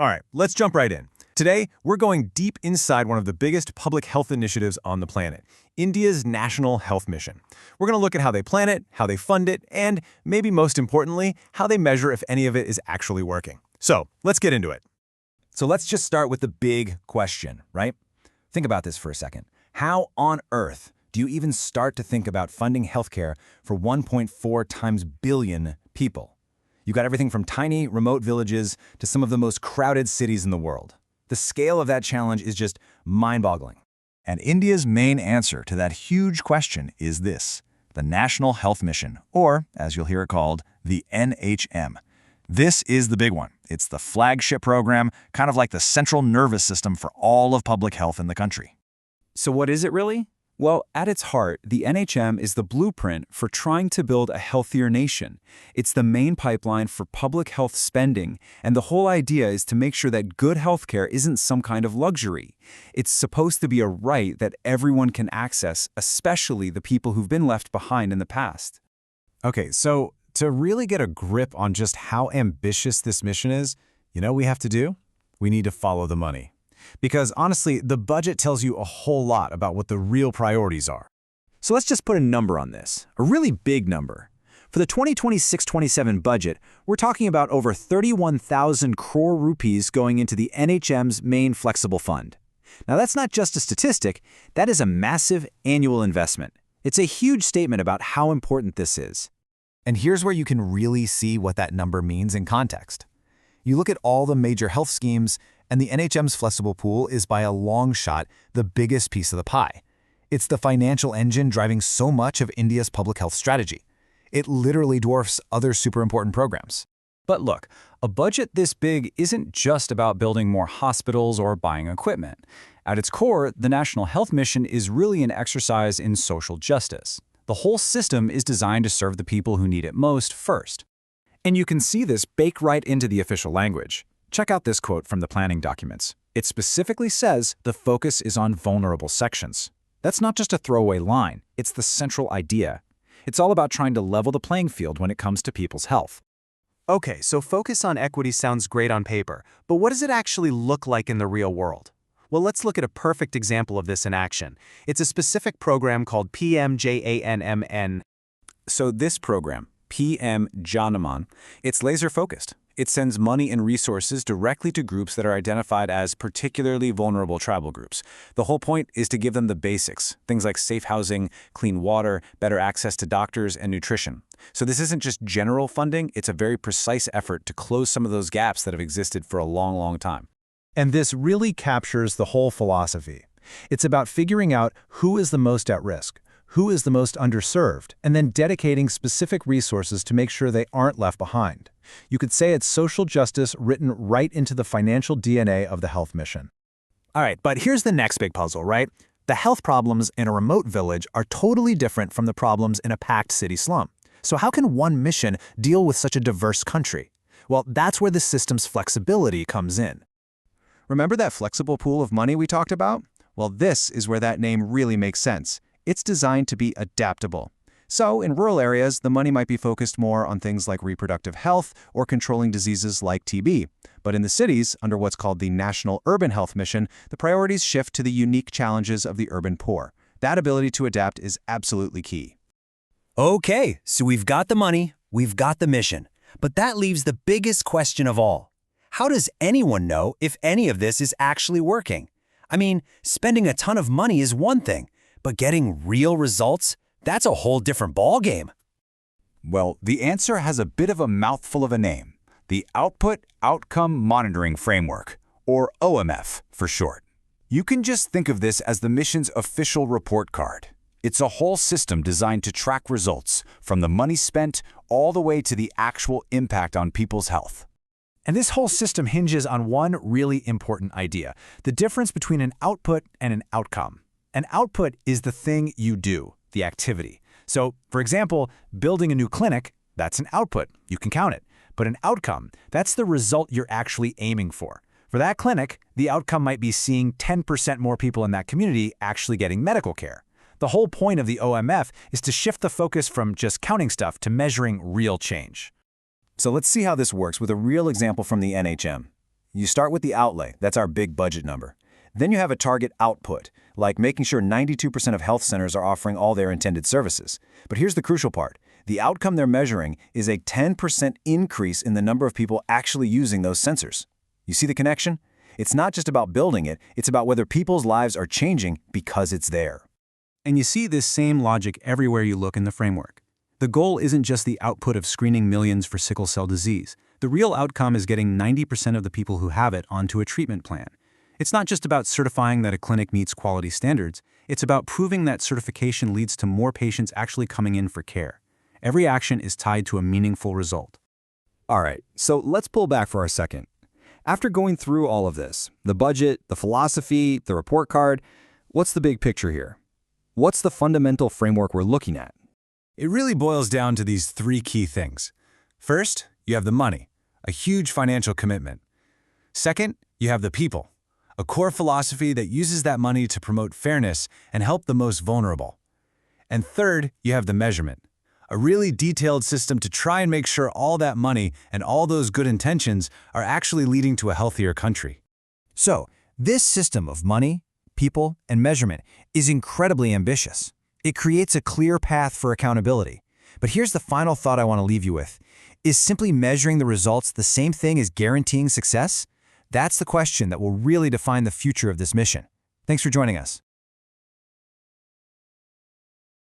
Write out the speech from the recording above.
All right, let's jump right in. Today, we're going deep inside one of the biggest public health initiatives on the planet, India's National Health Mission. We're going to look at how they plan it, how they fund it, and, maybe most importantly, how they measure if any of it is actually working. So, let's get into it. So let's just start with the big question, right? Think about this for a second. How on earth do you even start to think about funding healthcare for 1.4 times billion people? You got everything from tiny, remote villages to some of the most crowded cities in the world. The scale of that challenge is just mind-boggling. And India's main answer to that huge question is this: the National Health Mission, or, as you'll hear it called, the NHM. This is the big one. It's the flagship program, kind of like the central nervous system for all of public health in the country. So what is it really? Well, at its heart, the NHM is the blueprint for trying to build a healthier nation. It's the main pipeline for public health spending, and the whole idea is to make sure that good healthcare isn't some kind of luxury. It's supposed to be a right that everyone can access, especially the people who've been left behind in the past. Okay, so to really get a grip on just how ambitious this mission is, you know what we have to do? We need to follow the money. Because honestly, the budget tells you a whole lot about what the real priorities are. So let's just put a number on this, a really big number. For the 2026-27 budget, we're talking about over 31,000 crore rupees going into the NHM's main flexible fund. Now that's not just a statistic, that is a massive annual investment. It's a huge statement about how important this is. And here's where you can really see what that number means in context. You look at all the major health schemes, and the NHM's flexible pool is by a long shot the biggest piece of the pie. It's the financial engine driving so much of India's public health strategy. It literally dwarfs other super important programs. But look, a budget this big isn't just about building more hospitals or buying equipment. At its core, the National Health Mission is really an exercise in social justice. The whole system is designed to serve the people who need it most first. And you can see this baked right into the official language. Check out this quote from the planning documents. It specifically says the focus is on vulnerable sections. That's not just a throwaway line, it's the central idea. It's all about trying to level the playing field when it comes to people's health. Okay, so focus on equity sounds great on paper, but what does it actually look like in the real world? Well, let's look at a perfect example of this in action. It's a specific program called PMJANMN. So this program, PM Janaman, it's laser-focused. It sends money and resources directly to groups that are identified as particularly vulnerable tribal groups. The whole point is to give them the basics, things like safe housing, clean water, better access to doctors, and nutrition. So this isn't just general funding, it's a very precise effort to close some of those gaps that have existed for a long, long time. And this really captures the whole philosophy. It's about figuring out who is the most at risk, who is the most underserved, and then dedicating specific resources to make sure they aren't left behind. You could say it's social justice written right into the financial DNA of the health mission. All right, but here's the next big puzzle, right? The health problems in a remote village are totally different from the problems in a packed city slum. So how can one mission deal with such a diverse country? Well, that's where the system's flexibility comes in. Remember that flexible pool of money we talked about? Well, this is where that name really makes sense. It's designed to be adaptable. So, in rural areas, the money might be focused more on things like reproductive health or controlling diseases like TB. But in the cities, under what's called the National Urban Health Mission, the priorities shift to the unique challenges of the urban poor. That ability to adapt is absolutely key. Okay, so we've got the money, we've got the mission. But that leaves the biggest question of all. How does anyone know if any of this is actually working? I mean, spending a ton of money is one thing, but getting real results? That's a whole different ballgame. Well, the answer has a bit of a mouthful of a name. The Output Outcome Monitoring Framework, or OMF for short. You can just think of this as the mission's official report card. It's a whole system designed to track results, from the money spent all the way to the actual impact on people's health. And this whole system hinges on one really important idea: the difference between an output and an outcome. An output is the thing you do, the activity. So, for example, building a new clinic, that's an output. You can count it. But an outcome, that's the result you're actually aiming for. For that clinic, the outcome might be seeing 10% more people in that community actually getting medical care. The whole point of the OMF is to shift the focus from just counting stuff to measuring real change. So let's see how this works with a real example from the NHM. You start with the outlay, that's our big budget number. Then you have a target output, like making sure 92% of health centers are offering all their intended services. But here's the crucial part. The outcome they're measuring is a 10% increase in the number of people actually using those sensors. You see the connection? It's not just about building it, it's about whether people's lives are changing because it's there. And you see this same logic everywhere you look in the framework. The goal isn't just the output of screening millions for sickle cell disease. The real outcome is getting 90% of the people who have it onto a treatment plan. It's not just about certifying that a clinic meets quality standards, it's about proving that certification leads to more patients actually coming in for care. Every action is tied to a meaningful result. All right, so let's pull back for a second. After going through all of this, the budget, the philosophy, the report card, what's the big picture here? What's the fundamental framework we're looking at? It really boils down to these three key things. First, you have the money, a huge financial commitment. Second, you have the people, a core philosophy that uses that money to promote fairness and help the most vulnerable. And third, you have the measurement, a really detailed system to try and make sure all that money and all those good intentions are actually leading to a healthier country. So, this system of money, people, and measurement is incredibly ambitious. It creates a clear path for accountability. But here's the final thought I want to leave you with. Is simply measuring the results the same thing as guaranteeing success? That's the question that will really define the future of this mission. Thanks for joining us.